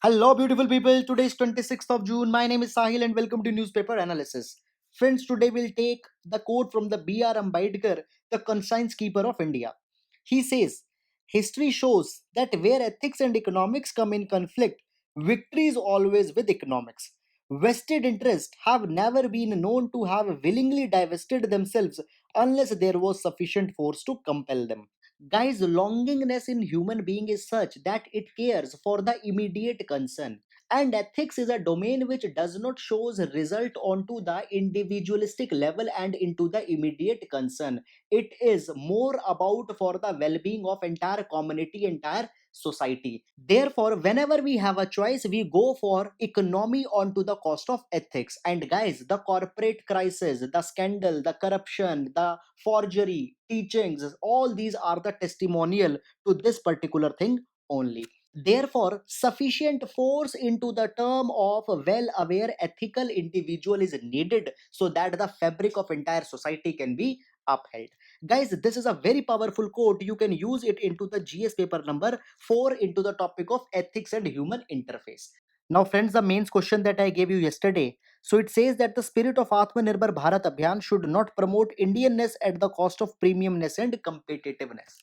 Hello, beautiful people. Today is 26th of June. My name is Sahil and welcome to Newspaper Analysis. Friends, today we'll take the quote from the B.R. Ambedkar, the conscience keeper of India. He says, history shows that where ethics and economics come in conflict, victory is always with economics. Vested interests have never been known to have willingly divested themselves unless there was sufficient force to compel them. Guys, longingness in human being is such that it cares for the immediate concern. And ethics is a domain which does not shows result onto the individualistic level and into the immediate concern. It is more about for the well-being of entire community, entire society. Therefore, whenever we have a choice, we go for economy onto the cost of ethics. And guys, the corporate crisis, the scandal, the corruption, the forgery, teachings, all these are the testimonial to this particular thing only. Therefore, sufficient force into the term of a well-aware ethical individual is needed so that the fabric of entire society can be upheld. Guys, this is a very powerful quote. You can use it into the GS paper number 4 into the topic of ethics and human interface. Now, friends, the main question that I gave you yesterday. So it says that the spirit of Atmanirbhar Bharat Abhiyan should not promote Indianness at the cost of premiumness and competitiveness.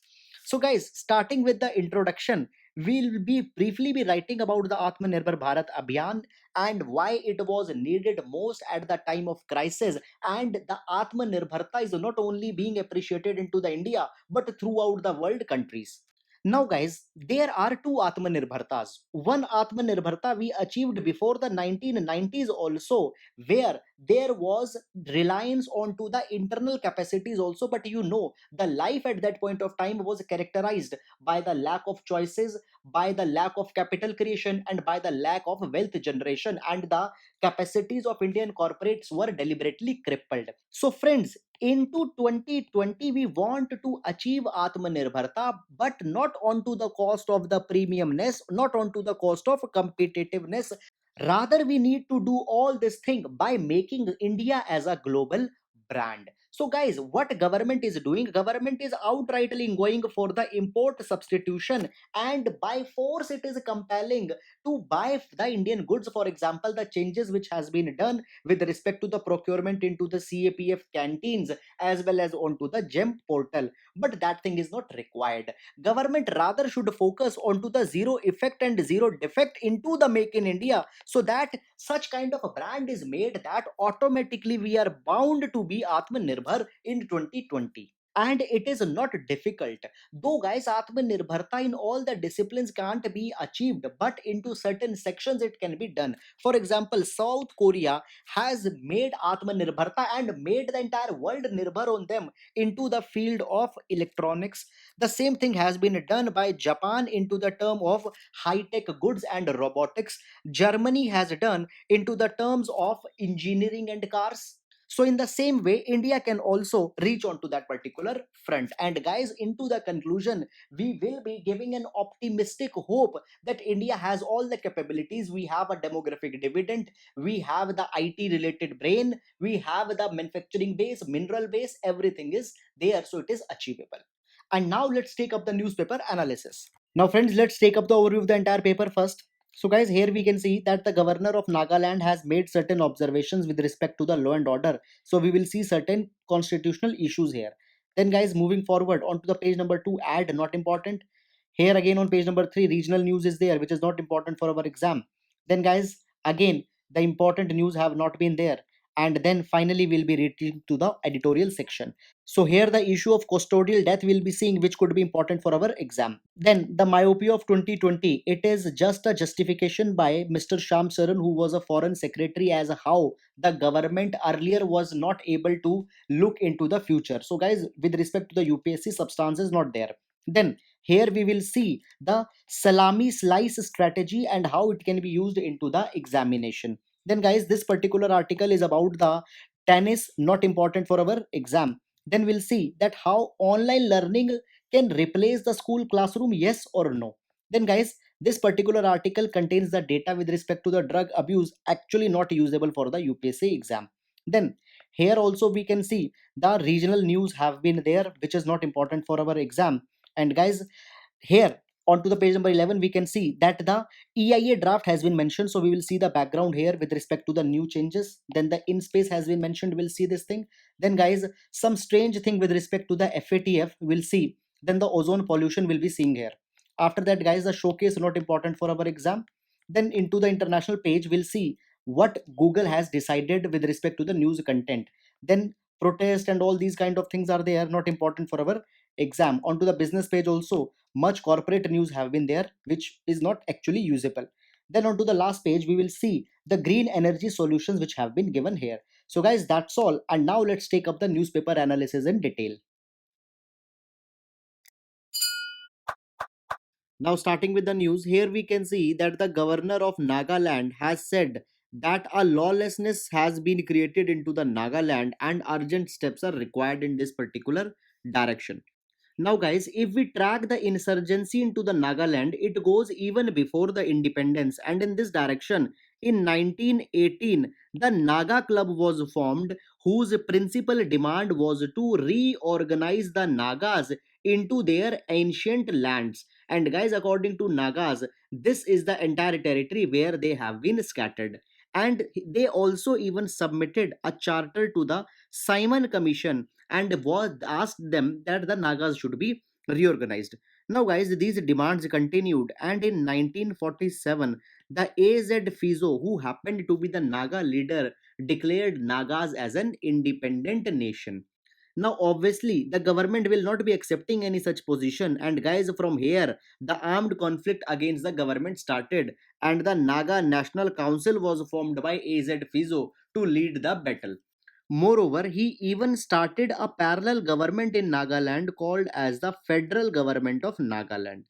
So, guys, starting with the introduction, we'll be briefly be writing about the Atmanirbhar Bharat Abhiyan and why it was needed most at the time of crisis. And the Atmanirbharta is not only being appreciated into the India but throughout the world countries. Now, guys, there are two Atmanirbhartas. One Atmanirbharta we achieved before the 1990s also, where there was reliance onto the internal capacities also. But the life at that point of time was characterized by the lack of choices, by the lack of capital creation, and by the lack of wealth generation, and the capacities of Indian corporates were deliberately crippled. So, friends, into 2020 we want to achieve Atmanirbharta, but not onto the cost of the premiumness, not onto the cost of competitiveness. Rather, we need to do all this thing by making India as a global brand. So, guys, what government is doing? Government is outrightly going for the import substitution, and by force it is compelling to buy the Indian goods. For example, the changes which has been done with respect to the procurement into the CAPF canteens as well as onto the GEM portal. But that thing is not required. Government rather should focus onto the zero effect and zero defect into the Make in India, so that such kind of a brand is made that automatically we are bound to be Atmanirbhar in 2020. And it is not difficult, though, guys. Atmanirbharta in all the disciplines can't be achieved, but into certain sections it can be done. For example, South Korea has made Atmanirbharta and made the entire world nirbhar on them into the field of electronics. The same thing has been done by Japan into the term of high tech goods and robotics. Germany has done into the terms of engineering and cars. So, in the same way, India can also reach on to that particular front. And, guys, into the conclusion, we will be giving an optimistic hope that India has all the capabilities. We have a demographic dividend, we have the IT related brain, we have the manufacturing base, mineral base, everything is there. So, it is achievable. And now let's take up the newspaper analysis. Now, friends, let's take up the overview of the entire paper first. So, guys, here we can see that the governor of Nagaland has made certain observations with respect to the law and order. So, we will see certain constitutional issues here. Then, guys, moving forward onto the page number 2, add not important. Here again on page number 3, regional news is there, which is not important for our exam. Then, guys, again, the important news have not been there. And then finally, we'll be reaching to the editorial section. So here the issue of custodial death will be seeing, which could be important for our exam. Then the myopia of 2020, it is just a justification by Mr. Sham Saran, who was a foreign secretary, as how the government earlier was not able to look into the future. So, guys, with respect to the UPSC, substance is not there. Then here we will see the salami slice strategy and how it can be used into the examination. Then, guys, this particular article is about the tennis, not important for our exam. Then we'll see that how online learning can replace the school classroom, yes or no. Then, guys, this particular article contains the data with respect to the drug abuse actually not usable for the UPSC exam. Then here also we can see the regional news have been there, which is not important for our exam. And, guys, here On to the page number 11, we can see that the EIA draft has been mentioned. So we will see the background here with respect to the new changes. Then the in space has been mentioned. We'll see this thing. Then guys, some strange thing with respect to the FATF. We'll see. Then the ozone pollution will be seeing here. After that, guys, the showcase not important for our exam. Then into the international page, we'll see what Google has decided with respect to the news content. Then protest and all these kind of things are there, not important for our exam. Onto the business page also, much corporate news have been there which is not actually usable. Then onto the last page we will see the green energy solutions which have been given here. So guys, that's all, and now let's take up the newspaper analysis in detail. Now, starting with the news, here we can see that the governor of Nagaland has said that a lawlessness has been created into the Nagaland and urgent steps are required in this particular direction. Now, guys, if we track the insurgency into the Nagaland, it goes even before the independence. And in this direction, in 1918, the Naga Club was formed, whose principal demand was to reorganize the Nagas into their ancient lands. And, guys, according to Nagas, this is the entire territory where they have been scattered. And they also even submitted a charter to the Simon Commission and was asked them that the Nagas should be reorganized. Now, guys, these demands continued, and in 1947, the AZ Fizo, who happened to be the Naga leader, declared Nagas as an independent nation. Now, obviously, the government will not be accepting any such position, and guys, from here, the armed conflict against the government started, and the Naga National Council was formed by AZ Fizo to lead the battle. Moreover, he even started a parallel government in Nagaland called as the Federal Government of Nagaland.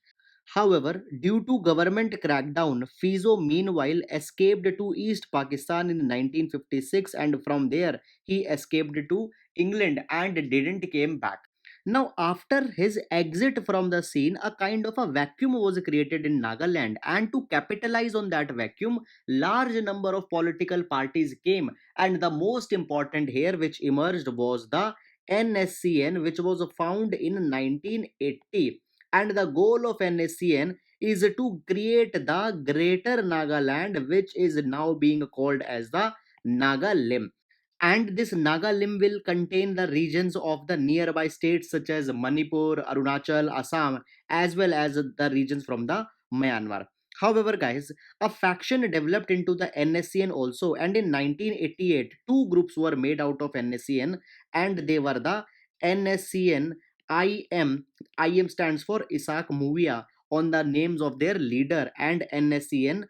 However, due to government crackdown, Fizo meanwhile escaped to East Pakistan in 1956, and from there he escaped to England and didn't came back. Now, after his exit from the scene, a kind of a vacuum was created in Nagaland, and to capitalize on that vacuum, large number of political parties came, and the most important here which emerged was the NSCN, which was found in 1980, and the goal of NSCN is to create the Greater Nagaland, which is now being called as the Naga Limb. And this Naga limb will contain the regions of the nearby states such as Manipur, Arunachal, Assam, as well as the regions from the Myanmar. However, guys, a faction developed into the NSCN also, and in 1988, two groups were made out of NSCN, and they were the NSCN IM. IM stands for Isaac Muvia on the names of their leader, and NSCN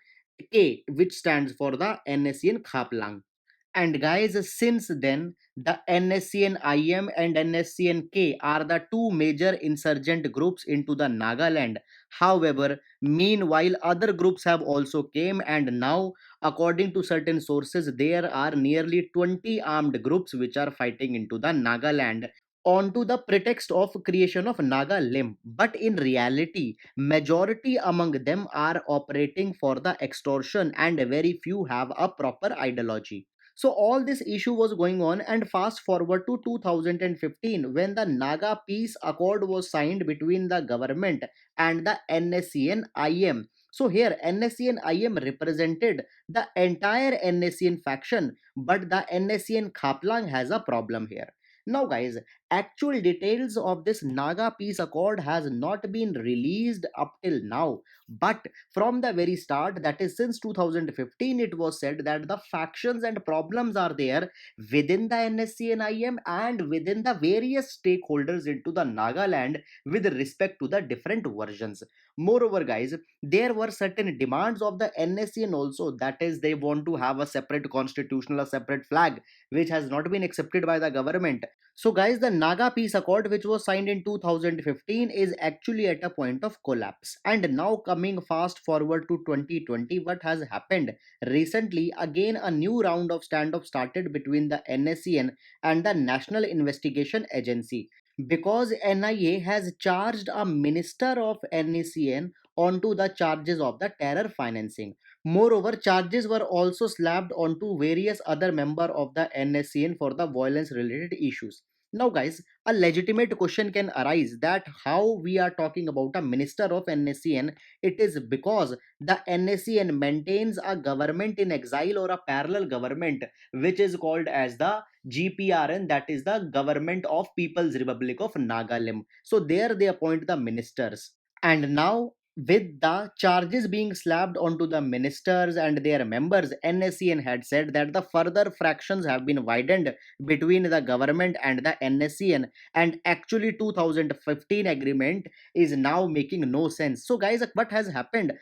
K, which stands for the NSCN Khaplang. And guys, since then, the NSCN-IM and NSCN-K are the two major insurgent groups into the Nagaland. However, meanwhile, other groups have also came, and now, according to certain sources, there are nearly 20 armed groups which are fighting into the Nagaland onto the pretext of creation of Naga limb. But in reality, majority among them are operating for the extortion, and very few have a proper ideology. So all this issue was going on, and fast forward to 2015 when the Naga Peace Accord was signed between the government and the NSCN IM. So here NSCN IM represented the entire NSCN faction, but the NSCN Khaplang has a problem here. Now, guys, actual details of this Naga Peace Accord has not been released up till now, but from the very start, that is since 2015, it was said that the factions and problems are there within the NSC and IM and within the various stakeholders into the Nagaland with respect to the different versions. Moreover, guys, there were certain demands of the NSCN also, that is, they want to have a separate constitutional, a separate flag, which has not been accepted by the government. So, guys, the Naga Peace Accord, which was signed in 2015, is actually at a point of collapse. And now, coming fast forward to 2020, what has happened? Recently, again, a new round of standoff started between the NSCN and the National Investigation Agency, because NIA has charged a minister of NSCN onto the charges of the terror financing. Moreover, charges were also slapped onto various other members of the NSCN for the violence related issues. Now, guys, a legitimate question can arise that how we are talking about a minister of NSCN. It is because the NSCN maintains a government in exile or a parallel government, which is called as the GPRN, that is the Government of People's Republic of Nagaland. So there they appoint the ministers. And now, with the charges being slapped onto the ministers and their members, NSCN had said that the further fractions have been widened between the government and the NSCN, and actually 2015 agreement is now making no sense. So guys, what has happened?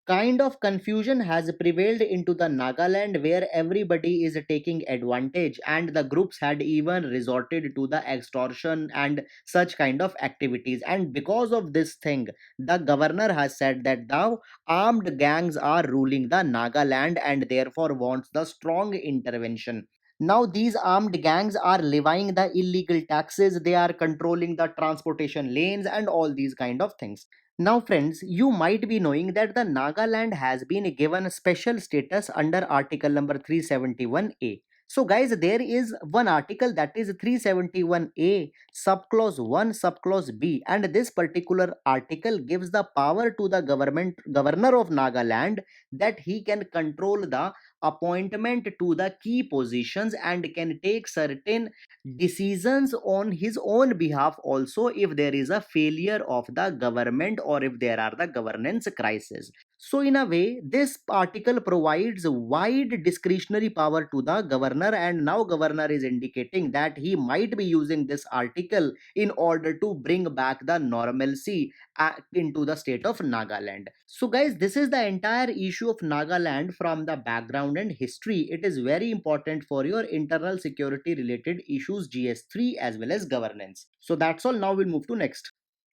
Kind of confusion has prevailed into the Nagaland where everybody is taking advantage, and the groups had even resorted to the extortion and such kind of activities. And because of this thing, the governor has said that now armed gangs are ruling the Nagaland and therefore wants the strong intervention. Now these armed gangs are levying the illegal taxes, they are controlling the transportation lanes and all these kind of things. Now, friends, you might be knowing that the Nagaland has been given special status under Article number 371A. So, guys, there is one article that is 371A, subclause 1, subclause B, and this particular article gives the power to the governor of Nagaland that he can control the appointment to the key positions and can take certain decisions on his own behalf also if there is a failure of the government or if there are the governance crisis. So in a way this article provides wide discretionary power to the governor, and now governor is indicating that he might be using this article in order to bring back the normalcy into the state of Nagaland. So guys, this is the entire issue of Nagaland from the background and history. It is very important for your internal security related issues GS3 as well as governance. So that's all. Now we'll move to next.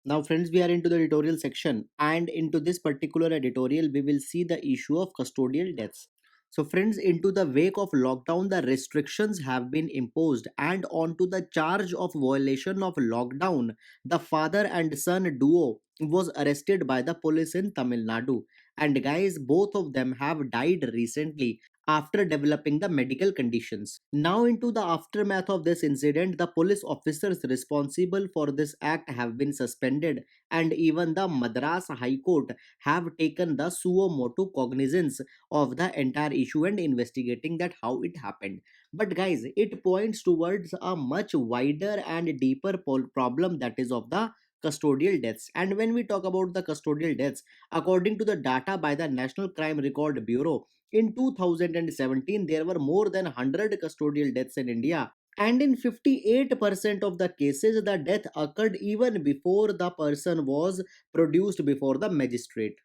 Now, friends, we are into the editorial section, and into this particular editorial, we will see the issue of custodial deaths. So, friends, into the wake of lockdown, the restrictions have been imposed, and onto the charge of violation of lockdown, the father and son duo was arrested by the police in Tamil Nadu. And guys, both of them have died recently after developing the medical conditions. Now, into the aftermath of this incident, the police officers responsible for this act have been suspended, and even the Madras High Court have taken the suo motu cognizance of the entire issue and investigating that how it happened. But guys, it points towards a much wider and deeper problem, that is of the custodial deaths. And when we talk about the custodial deaths, according to the data by the National Crime Record Bureau, in 2017, there were more than 100 custodial deaths in India. And in 58% of the cases, the death occurred even before the person was produced before the magistrate.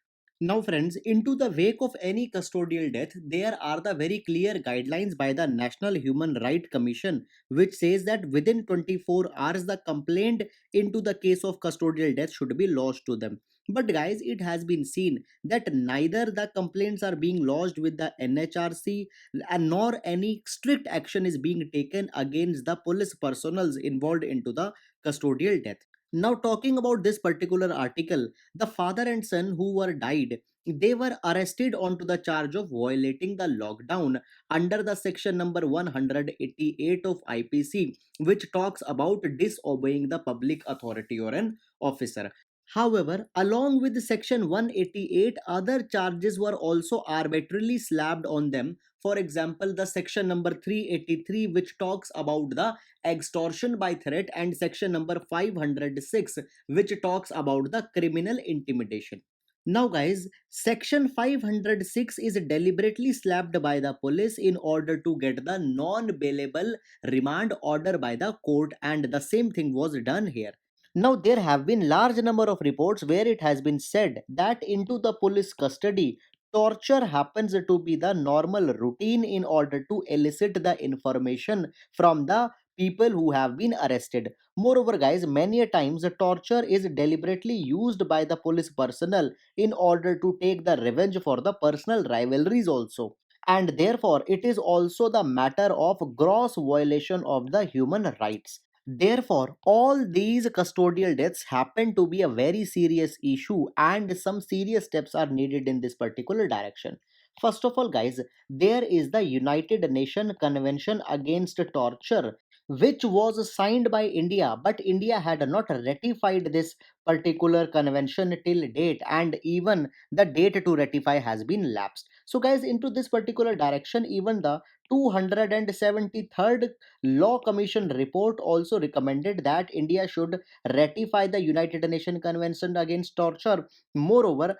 Now, friends, into the wake of any custodial death, there are the very clear guidelines by the National Human Rights Commission, which says that within 24 hours, the complaint into the case of custodial death should be lodged to them. But, guys, it has been seen that neither the complaints are being lodged with the NHRC and nor any strict action is being taken against the police personals involved into the custodial death. Now, talking about this particular article, the father and son who were died, they were arrested onto the charge of violating the lockdown under the section number 188 of IPC, which talks about disobeying the public authority or an officer. However, along with section 188, other charges were also arbitrarily slapped on them. For example, the section number 383, which talks about the extortion by threat, and section number 506, which talks about the criminal intimidation. Now, guys, section 506 is deliberately slapped by the police in order to get the non bailable remand order by the court, and the same thing was done here. Now, there have been large number of reports where it has been said that into the police custody, torture happens to be the normal routine in order to elicit the information from the people who have been arrested. Moreover, guys, many a times torture is deliberately used by the police personnel in order to take the revenge for the personal rivalries also. And therefore, it is also the matter of gross violation of the human rights. Therefore, all these custodial deaths happen to be a very serious issue, and some serious steps are needed in this particular direction. First of all, guys, there is the United Nations Convention Against Torture, which was signed by India, but India had not ratified this particular convention till date, and even the date to ratify has been lapsed. So, guys, into this particular direction, even the 273rd Law Commission report also recommended that India should ratify the United Nations Convention Against Torture. Moreover,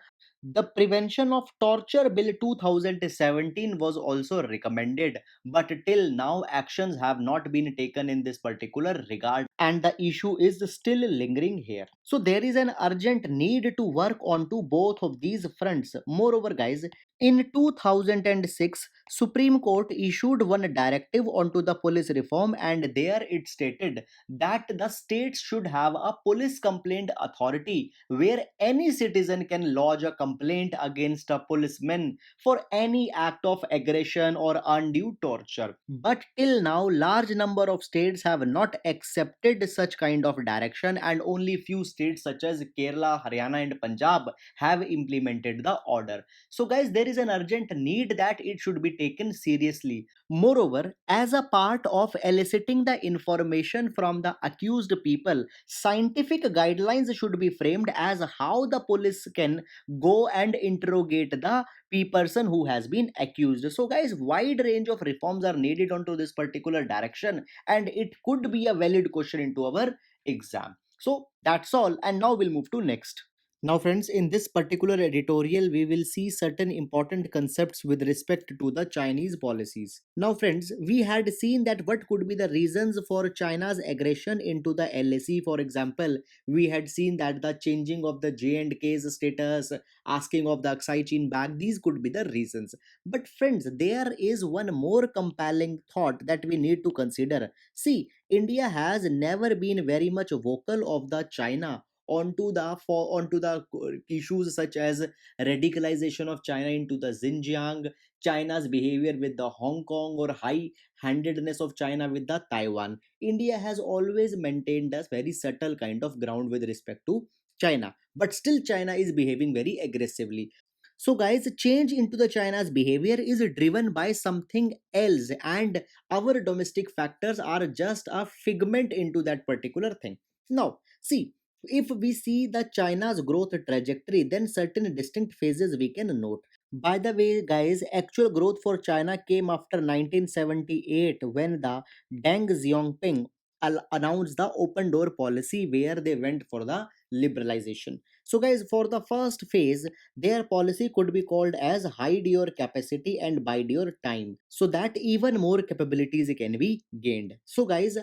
the Prevention of Torture Bill 2017 was also recommended, but till now actions have not been taken in this particular regard, and the issue is still lingering here. So there is an urgent need to work on to both of these fronts. Moreover, guys, in 2006, Supreme Court issued one directive onto the police reform, and there it stated that the states should have a police complaint authority where any citizen can lodge a complaint against a policeman for any act of aggression or undue torture. But till now, large number of states have not accepted such kind of direction, and only few states such as Kerala, Haryana, and Punjab have implemented the order. So, guys, there is an urgent need that it should be taken seriously. Moreover, as a part of eliciting the information from the accused people, scientific guidelines should be framed as how the police can go and interrogate the person who has been accused. So, guys, wide range of reforms are needed onto this particular direction, and it could be a valid question into our exam. So, that's all, and now we'll move to next. Now, friends, in this particular editorial, we will see certain important concepts with respect to the Chinese policies. Now, friends, we had seen that what could be the reasons for China's aggression into the LAC. For example, we had seen that the changing of the J&K's status, asking of the Aksai Chin back, these could be the reasons. But, friends, there is one more compelling thought that we need to consider. See, India has never been very much vocal of the China onto the issues such as radicalization of China into the Xinjiang, China's behavior with the Hong Kong, or high handedness of China with the Taiwan. India has always maintained a very subtle kind of ground with respect to China, but still China is behaving very aggressively. So, guys, change into the China's behavior is driven by something else, and our domestic factors are just a figment into that particular thing. Now, see, if we see the China's growth trajectory, then certain distinct phases we can note. By the way, guys, actual growth for China came after 1978 when the Deng Xiaoping announced the open door policy where they went for the liberalization. So, guys, for the first phase, their policy could be called as hide your capacity and bide your time, so that even more capabilities can be gained. So, guys,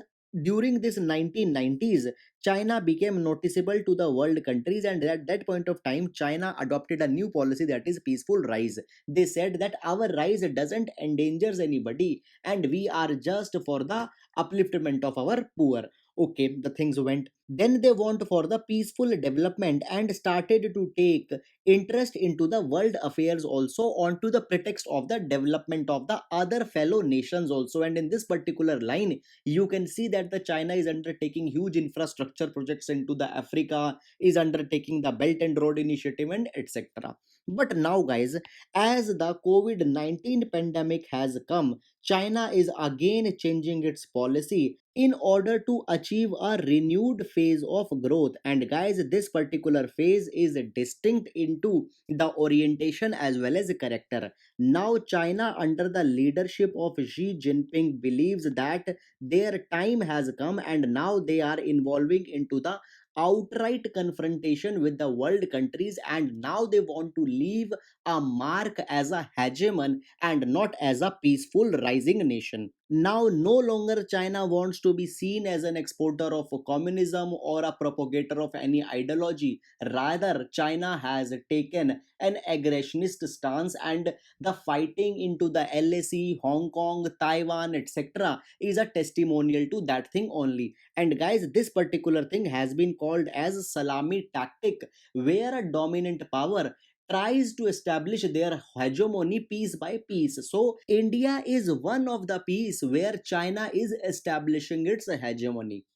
during this 1990s, China became noticeable to the world countries, and at that point of time, China adopted a new policy, that is peaceful rise. They said that our rise doesn't endangers anybody, and we are just for the upliftment of our poor. Okay, the things went. Then they want for the peaceful development and started to take interest into the world affairs also, onto the pretext of the development of the other fellow nations also. And in this particular line, you can see that the China is undertaking huge infrastructure projects into the Africa, is undertaking the Belt and Road Initiative, and etc. But now, guys, as the COVID-19 pandemic has come, China is again changing its policy in order to achieve a renewed phase of growth. And guys, this particular phase is distinct into the orientation as well as character. Now, China, under the leadership of Xi Jinping, believes that their time has come, and now they are involving into the outright confrontation with the world countries, and now they want to leave a mark as a hegemon and not as a peaceful rising nation. Now, no longer China wants to be seen as an exporter of communism or a propagator of any ideology. Rather, China has taken an aggressionist stance, and the fighting into the LAC, Hong Kong, Taiwan, etc. is a testimonial to that thing only. And guys, this particular thing has been called as salami tactic, where a dominant power tries to establish their hegemony piece by piece. So, India is one of the piece where China is establishing its hegemony.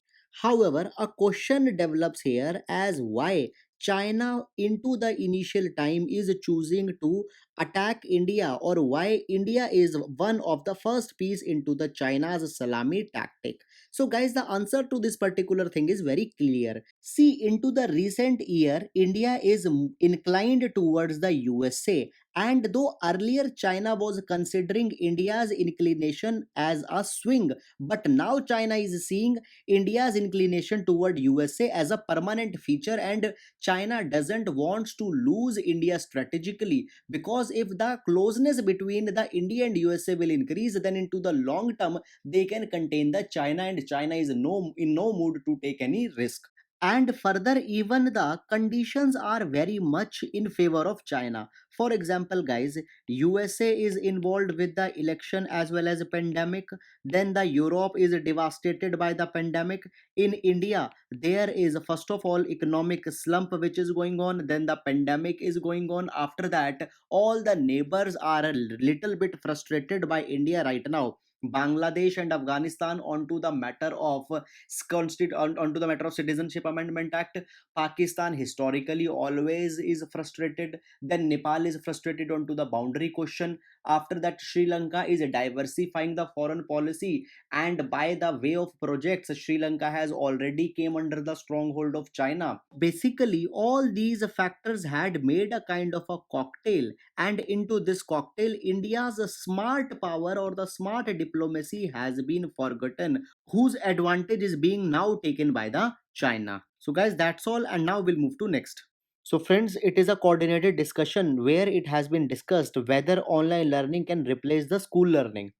However, a question develops here as why China into the initial time is choosing to attack India, or why India is one of the first piece into the China's salami tactic? So guys, the answer to this particular thing is very clear. See, into the recent year, India is inclined towards the USA, and though earlier China was considering India's inclination as a swing, but now China is seeing India's inclination toward USA as a permanent feature, and China doesn't want to lose India strategically, because if the closeness between the India and USA will increase, then into the long term they can contain the China, and China is in no mood to take any risk. And further, even the conditions are very much in favor of China. For example, guys, USA is involved with the election as well as a pandemic. Then the Europe is devastated by the pandemic. In India, there is first of all economic slump which is going on. Then the pandemic is going on. After that, all the neighbors are a little bit frustrated by India right now. Bangladesh and Afghanistan onto the matter of onto the matter of Citizenship Amendment Act. Pakistan historically always is frustrated. Then Nepal is frustrated onto the boundary question. After that, Sri Lanka is diversifying the foreign policy, and by the way of projects, Sri Lanka has already came under the stronghold of China. Basically, all these factors had made a kind of a cocktail, and into this cocktail, India's smart power or the smart diplomacy has been forgotten, whose advantage is being now taken by the China. So guys, that's all, and now we'll move to next. So friends, it is a coordinated discussion where it has been discussed whether online learning can replace the school learning.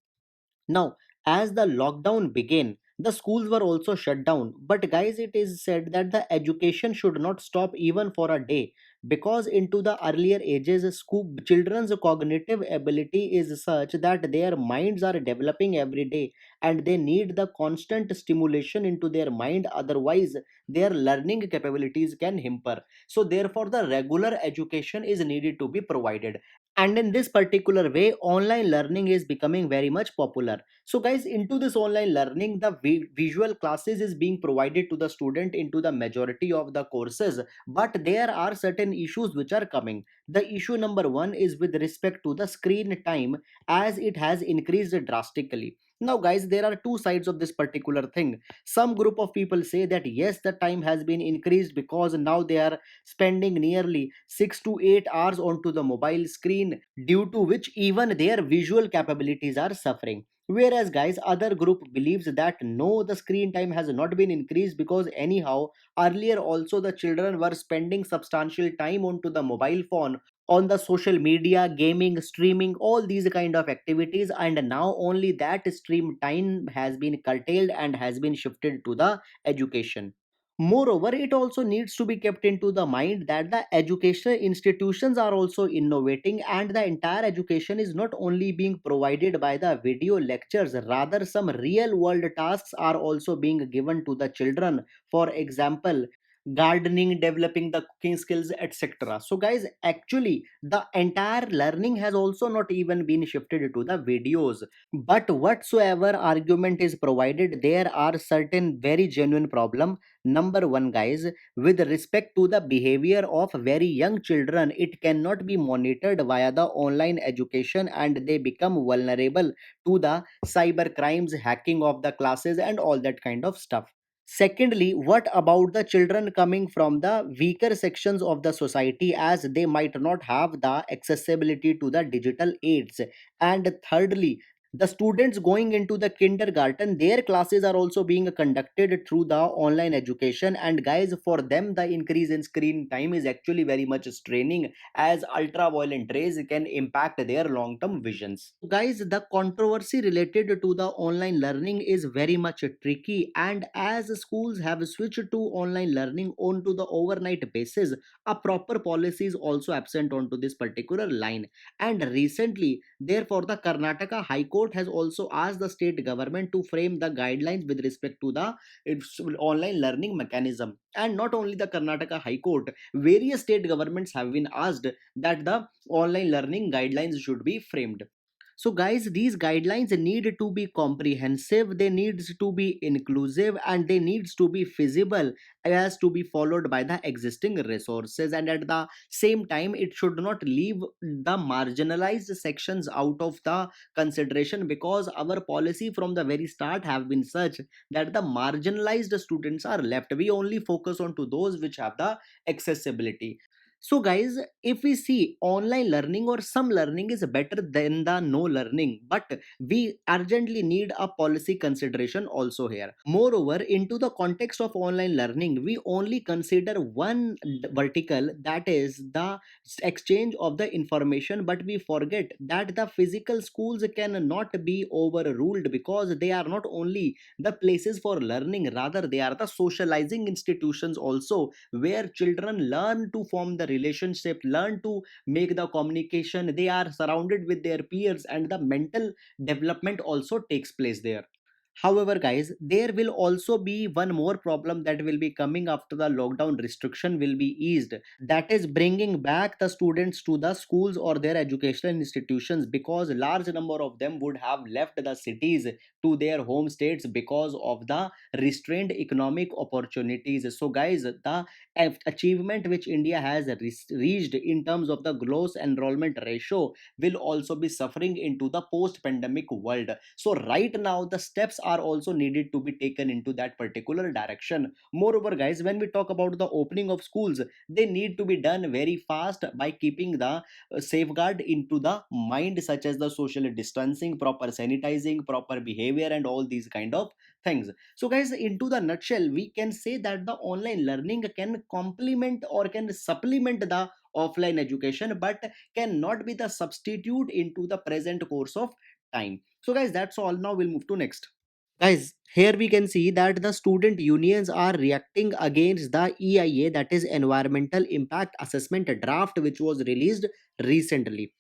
Now, as the lockdown began, the schools were also shut down. But guys, it is said that the education should not stop even for a day, because into the earlier ages, school children's cognitive ability is such that their minds are developing every day, and they need the constant stimulation into their mind. Otherwise, their learning capabilities can hamper. So therefore, the regular education is needed to be provided, and in this particular way online learning is becoming very much popular. So guys, into this online learning, the visual classes is being provided to the student into the majority of the courses, but there are certain issues which are coming. The issue number 1 is with respect to the screen time, as it has increased drastically. Now guys, there are two sides of this particular thing. Some group of people say that yes, the time has been increased because now they are spending nearly 6 to 8 hours onto the mobile screen, due to which even their visual capabilities are suffering. Whereas guys, other group believes that no, the screen time has not been increased, because anyhow earlier also the children were spending substantial time onto the mobile phone, on the social media, gaming, streaming, all these kind of activities, and now only that stream time has been curtailed and has been shifted to the education. Moreover, it also needs to be kept into the mind that the educational institutions are also innovating, and the entire education is not only being provided by the video lectures, rather, some real world tasks are also being given to the children. For example, gardening, developing the cooking skills, etc. So, guys, actually, the entire learning has also not even been shifted to the videos. But whatsoever argument is provided, there are certain very genuine problem. Number one, guys, with respect to the behavior of very young children, it cannot be monitored via the online education, and they become vulnerable to the cyber crimes, hacking of the classes, and all that kind of stuff. Secondly, what about the children coming from the weaker sections of the society, as they might not have the accessibility to the digital aids? And thirdly, the students going into the kindergarten, their classes are also being conducted through the online education, and guys, for them the increase in screen time is actually very much straining, as ultraviolet rays can impact their long term visions. Guys, the controversy related to the online learning is very much tricky, and as schools have switched to online learning onto the overnight basis, a proper policy is also absent onto this particular line. And recently, therefore, the Karnataka High Court has also asked the state government to frame the guidelines with respect to the online learning mechanism. And not only the Karnataka High Court, various state governments have been asked that the online learning guidelines should be framed. So guys, these guidelines need to be comprehensive, they needs to be inclusive, and they needs to be feasible as to be followed by the existing resources. And at the same time, it should not leave the marginalized sections out of the consideration, because our policy from the very start have been such that the marginalized students are left. We only focus on to those which have the accessibility. So guys, if we see, online learning or some learning is better than the no learning, but we urgently need a policy consideration also here. Moreover, into the context of online learning, we only consider one vertical, that is the exchange of the information, but we forget that the physical schools cannot be overruled, because they are not only the places for learning, rather they are the socializing institutions also, where children learn to form the relationship, learn to make the communication, they are surrounded with their peers, and the mental development also takes place there. However, guys, there will also be one more problem that will be coming after the lockdown restriction will be eased. That is bringing back the students to the schools or their educational institutions, because large number of them would have left the cities to their home states because of the restrained economic opportunities. So, guys, the achievement which India has reached in terms of the gross enrollment ratio will also be suffering into the post pandemic world. So right now the steps are also needed to be taken into that particular direction. Moreover, guys, when we talk about the opening of schools, they need to be done very fast by keeping the safeguard into the mind, such as the social distancing, proper sanitizing, proper behavior, and all these kind of things. So guys, into the nutshell, we can say that the online learning can complement or can supplement the offline education, but cannot be the substitute into the present course of time. So guys, that's all. Now we'll move to next. Guys, here we can see that the student unions are reacting against the EIA, that is Environmental Impact Assessment draft, which was released recently.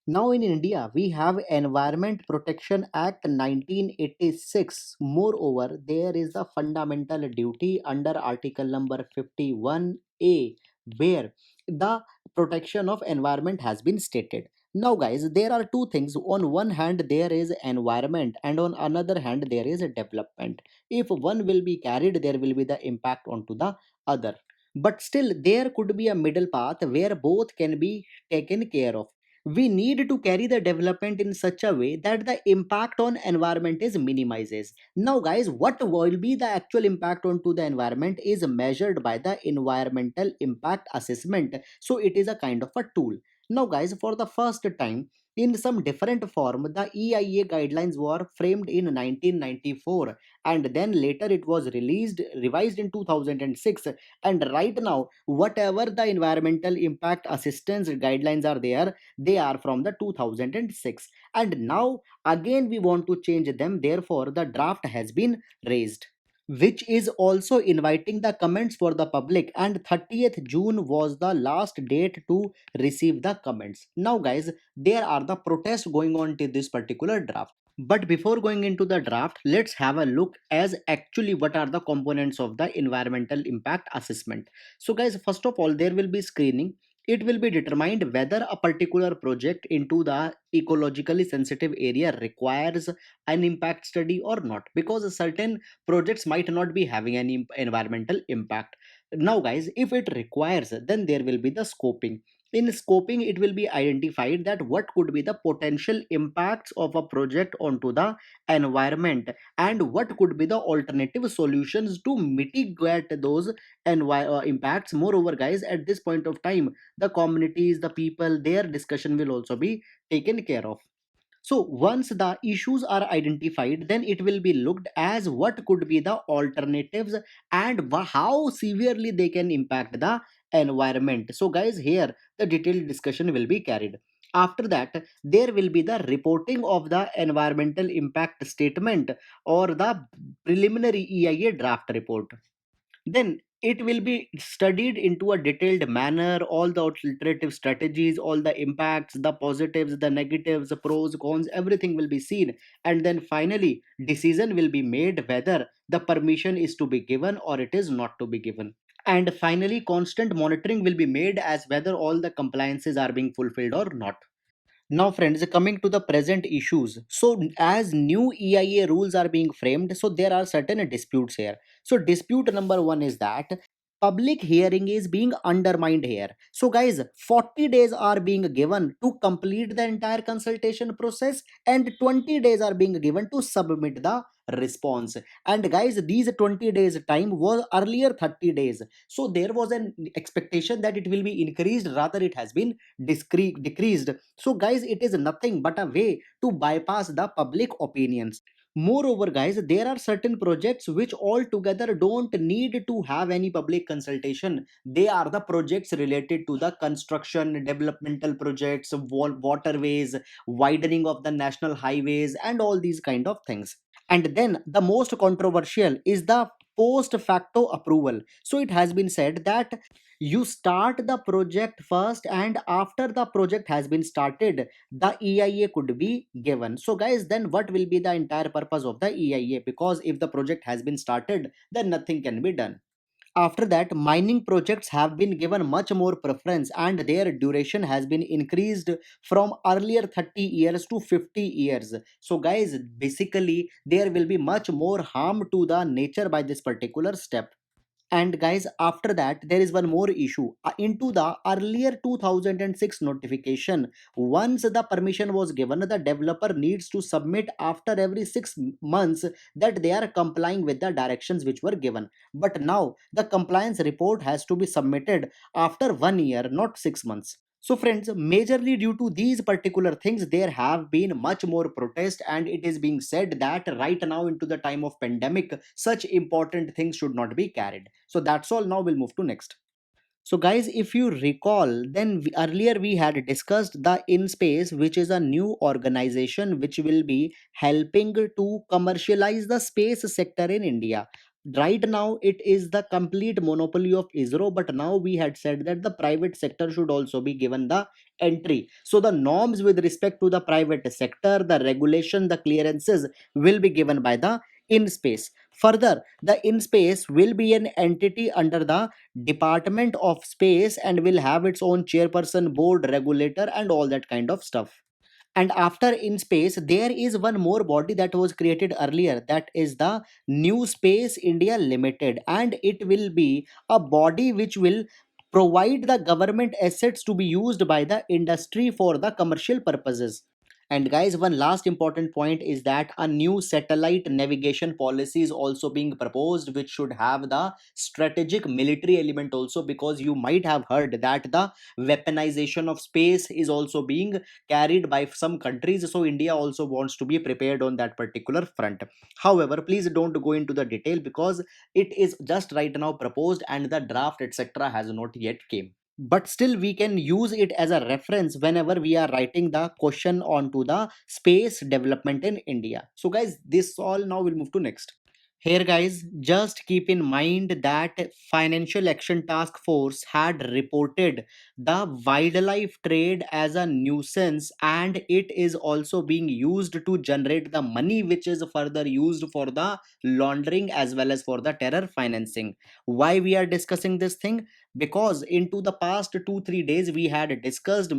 Now in India, we have Environment Protection Act 1986. Moreover, there is the fundamental duty under Article number 51A, where the protection of environment has been stated. Now, guys, there are two things. On one hand, there is environment, and on another hand, there is a development. If one will be carried, there will be the impact onto the other. But still, there could be a middle path where both can be taken care of. We need to carry the development in such a way that the impact on environment is minimizes. Now guys, what will be the actual impact onto the environment is measured by the environmental impact assessment. So it is a kind of a tool. Now guys, for the first time in some different form, the EIA guidelines were framed in 1994, and then later it was revised in 2006. And right now, whatever the environmental impact assistance guidelines are there, they are from the 2006, and now again we want to change them, therefore the draft has been raised, which is also inviting the comments for the public, and 30th June was the last date to receive the comments. Now guys, there are the protests going on to this particular draft. But before going into the draft, let's have a look as actually what are the components of the environmental impact assessment. So guys, first of all, there will be screening. It will be determined whether a particular project into the ecologically sensitive area requires an impact study or not, because certain projects might not be having any environmental impact. Now guys, if it requires, then there will be the scoping. In scoping, it will be identified that what could be the potential impacts of a project onto the environment, and what could be the alternative solutions to mitigate those impacts. Moreover, guys, at this point of time, the communities, the people, their discussion will also be taken care of. So once the issues are identified, then it will be looked as what could be the alternatives, and how severely they can impact the environment. So guys, here the detailed discussion will be carried. After that, there will be the reporting of the environmental impact statement or the preliminary EIA draft report. Then it will be studied into a detailed manner, all the alternative strategies, all the impacts, the positives, the negatives, the pros, cons, everything will be seen. And then finally, decision will be made whether the permission is to be given or it is not to be given. And finally, constant monitoring will be made as whether all the compliances are being fulfilled or not. Now, friends, coming to the present issues. So, as new EIA rules are being framed, so there are certain disputes here. So, dispute number one is that public hearing is being undermined here. So, guys, 40 days are being given to complete the entire consultation process, and 20 days are being given to submit the response. And guys, these 20 days time was earlier 30 days. So there was an expectation that it will be increased, rather it has been decreased. So guys, it is nothing but a way to bypass the public opinions. Moreover, guys, there are certain projects which altogether don't need to have any public consultation. They are the projects related to the construction, developmental projects, waterways, widening of the national highways, and all these kind of things. And then the most controversial is the post facto approval. So it has been said that you start the project first, and after the project has been started, the EIA could be given. So guys, then what will be the entire purpose of the EIA? Because if the project has been started, then nothing can be done. After that, mining projects have been given much more preference, and their duration has been increased from earlier 30 years to 50 years. So guys, basically there will be much more harm to the nature by this particular step. And guys, after that, there is one more issue. Into the earlier 2006 notification, once the permission was given, the developer needs to submit after every 6 months that they are complying with the directions which were given. But now the compliance report has to be submitted after 1 year, not 6 months. So, friends, majorly due to these particular things, there have been much more protest, and it is being said that right now, into the time of pandemic, such important things should not be carried. So, that's all. Now, we'll move to next. So, guys, if you recall, then earlier we had discussed the InSpace, which is a new organization which will be helping to commercialize the space sector in India. Right now, it is the complete monopoly of ISRO, but now we had said that the private sector should also be given the entry. So, the norms with respect to the private sector, the regulation, the clearances will be given by the InSpace. Further, the InSpace will be an entity under the Department of Space and will have its own chairperson, board, regulator, and all that kind of stuff. And after InSpace, there is one more body that was created earlier, that is the New Space India Limited, and it will be a body which will provide the government assets to be used by the industry for the commercial purposes. And guys, one last important point is that a new satellite navigation policy is also being proposed, which should have the strategic military element also, because you might have heard that the weaponization of space is also being carried by some countries. So India also wants to be prepared on that particular front. However, please don't go into the detail because it is just right now proposed and the draft etc has not yet came, but still we can use it as a reference whenever we are writing the question onto the space development in India. So guys, this all. Now we'll move to next. Here, guys, just keep in mind that Financial Action Task Force had reported the wildlife trade as a nuisance, and it is also being used to generate the money which is further used for the laundering as well as for the terror financing. Why we are discussing this thing? Because into the past 2 3 days we had discussed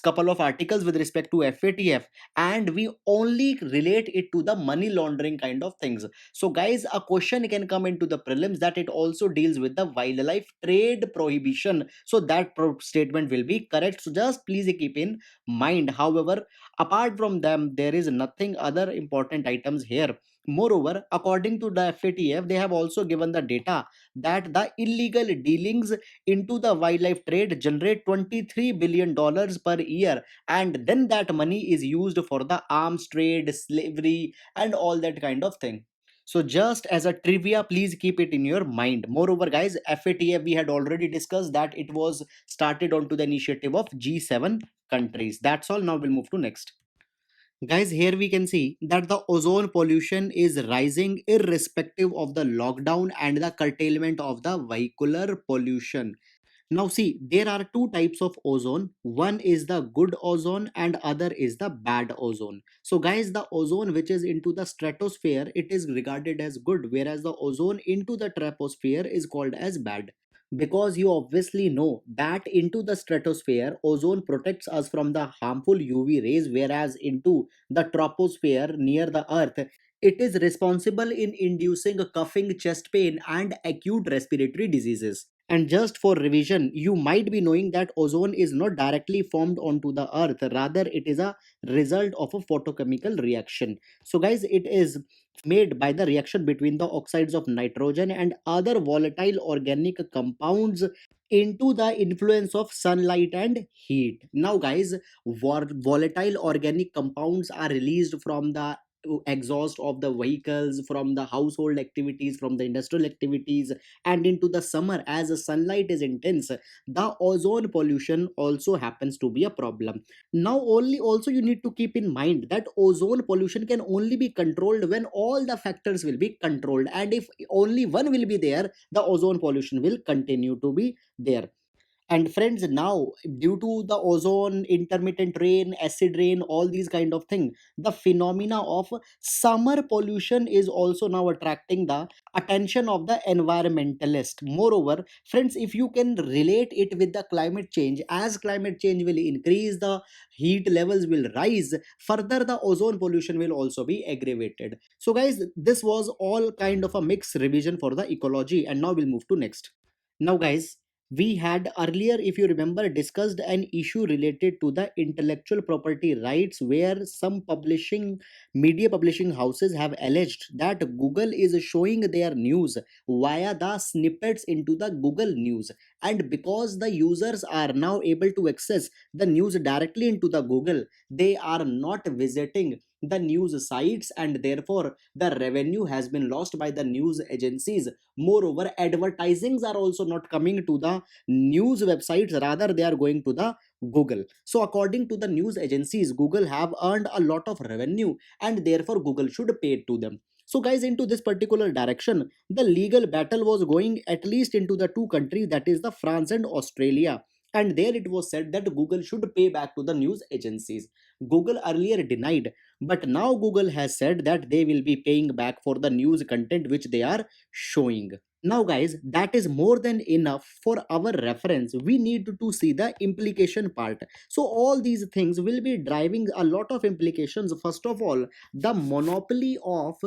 couple of articles with respect to FATF, and we only relate it to the money laundering kind of things. So, guys, a question can come into the prelims that it also deals with the wildlife trade prohibition. So, that statement will be correct. So, just please keep in mind. However, apart from them, there is nothing other important items here. Moreover, according to the FATF, they have also given the data that the illegal dealings into the wildlife trade generate $23 billion per year, and then that money is used for the arms trade, slavery, and all that kind of thing. So just as a trivia, please keep it in your mind. Moreover, guys, FATF we had already discussed that it was started onto the initiative of G7 countries. That's all. Now we'll move to next. Guys, here we can see that the ozone pollution is rising irrespective of the lockdown and the curtailment of the vehicular pollution. Now see, there are two types of ozone. One is the good ozone and other is the bad ozone. So guys, the ozone which is into the stratosphere, it is regarded as good, whereas the ozone into the troposphere is called as bad. Because you obviously know that into the stratosphere ozone protects us from the harmful UV rays, whereas into the troposphere near the earth it is responsible in inducing coughing, chest pain and acute respiratory diseases. And just for revision, you might be knowing that ozone is not directly formed onto the earth, rather it is a result of a photochemical reaction. So guys, it is made by the reaction between the oxides of nitrogen and other volatile organic compounds into the influence of sunlight and heat. Now guys, volatile organic compounds are released from the exhaust of the vehicles, from the household activities, from the industrial activities, and into the summer as the sunlight is intense, the ozone pollution also happens to be a problem. Now only also you need to keep in mind that ozone pollution can only be controlled when all the factors will be controlled, and if only one will be there, the ozone pollution will continue to be there. And friends, now due to the ozone, intermittent rain, acid rain, all these kind of thing, the phenomena of summer pollution is also now attracting the attention of the environmentalist. Moreover, friends, if you can relate it with the climate change, as climate change will increase, the heat levels will rise, further the ozone pollution will also be aggravated. So guys, this was all kind of a mixed revision for the ecology, and now we'll move to next. Now guys, we had earlier, if you remember, discussed an issue related to the intellectual property rights, where some publishing media publishing houses have alleged that Google is showing their news via the snippets into the Google News, and because the users are now able to access the news directly into the Google, they are not visiting the news sites, and therefore the revenue has been lost by the news agencies. Moreover, advertisings are also not coming to the news websites, rather they are going to the Google. So according to the news agencies, Google have earned a lot of revenue, and therefore Google should pay it to them. So guys, into this particular direction the legal battle was going, at least into the two countries, that is the France and Australia. And there it was said that Google should pay back to the news agencies. Google earlier denied, but now Google has said that they will be paying back for the news content which they are showing. Now guys, that is more than enough for our reference. We need to see the implication part. So all these things will be driving a lot of implications. First of all, the monopoly of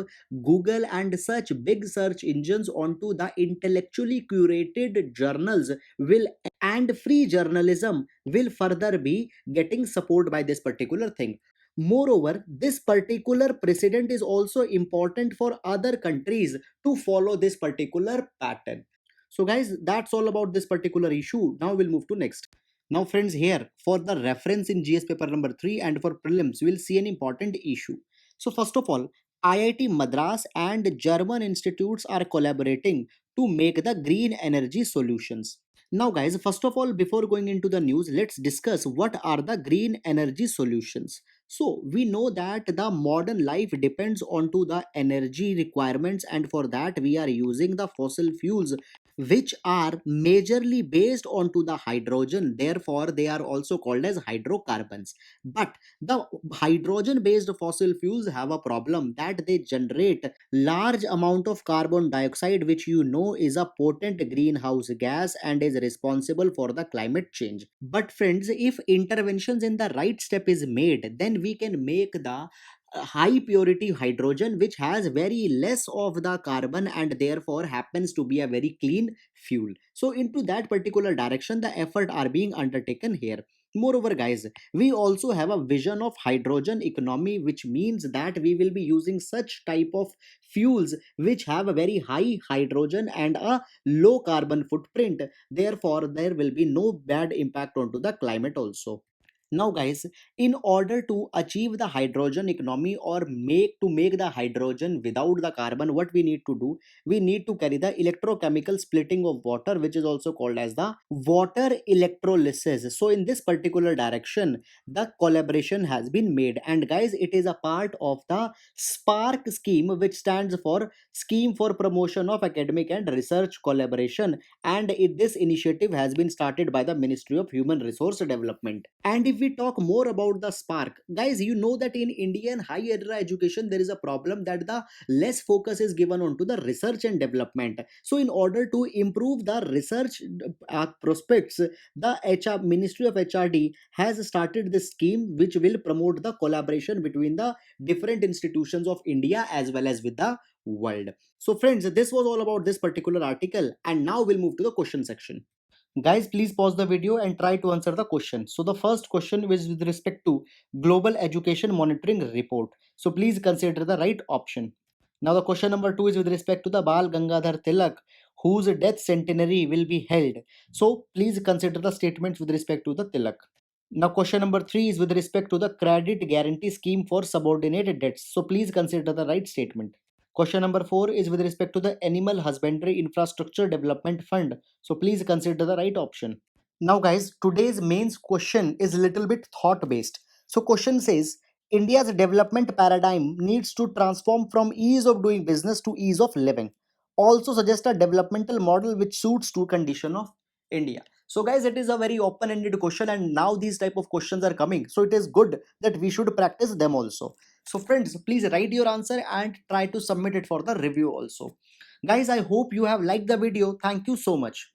Google and such big search engines onto the intellectually curated journals will, and free journalism will further be getting support by this particular thing. Moreover, this particular precedent is also important for other countries to follow this particular pattern. So guys, that's all about this particular issue. Now we'll move to next. Now friends, here for the reference in GS paper number 3 and for prelims, we'll see an important issue. So first of all, IIT Madras and German institutes are collaborating to make the green energy solutions. Now guys, first of all, before going into the news, let's discuss what are the green energy solutions. So we know that the modern life depends on to the energy requirements, and for that we are using the fossil fuels which are majorly based onto the hydrogen. Therefore, they are also called as hydrocarbons. But the hydrogen based fossil fuels have a problem that they generate large amount of carbon dioxide, which you know is a potent greenhouse gas and is responsible for the climate change. But friends, if interventions in the right step is made, then we can make the high purity hydrogen which has very less of the carbon and therefore happens to be a very clean fuel. So into that particular direction the effort are being undertaken here. Moreover guys, we also have a vision of hydrogen economy, which means that we will be using such type of fuels which have a very high hydrogen and a low carbon footprint. Therefore there will be no bad impact onto the climate also. Now guys, in order to achieve the hydrogen economy, or make the hydrogen without the carbon, what we need to do, we need to carry the electrochemical splitting of water, which is also called as the water electrolysis. So in this particular direction the collaboration has been made, and guys, it is a part of the spark scheme, which stands for scheme for promotion of academic and research collaboration, and this initiative has been started by the Ministry of Human Resource Development. And if we talk more about the spark, guys, you know that in Indian higher education there is a problem that the less focus is given onto the research and development. So in order to improve the research prospects, the Ministry of HRD has started this scheme which will promote the collaboration between the different institutions of India as well as with the world. So friends, this was all about this particular article, and now we'll move to the question section. Guys, please pause the video and try to answer the question. So the first question is with respect to Global Education Monitoring Report. So please consider the right option. Now the question number 2 is with respect to the Bal Gangadhar Tilak, whose death centenary will be held. So please consider the statements with respect to the Tilak. Now question number 3 is with respect to the Credit Guarantee Scheme for Subordinated Debts. So please consider the right statement. Question number 4 is with respect to the Animal Husbandry Infrastructure Development Fund. So please consider the right option. Now guys, today's main question is a little bit thought based. So question says India's development paradigm needs to transform from ease of doing business to ease of living. Also suggest a developmental model which suits to condition of India. So guys, it is a very open ended question, and now these type of questions are coming. So it is good that we should practice them also. So friends, please write your answer and try to submit it for the review also. Guys, I hope you have liked the video. Thank you so much.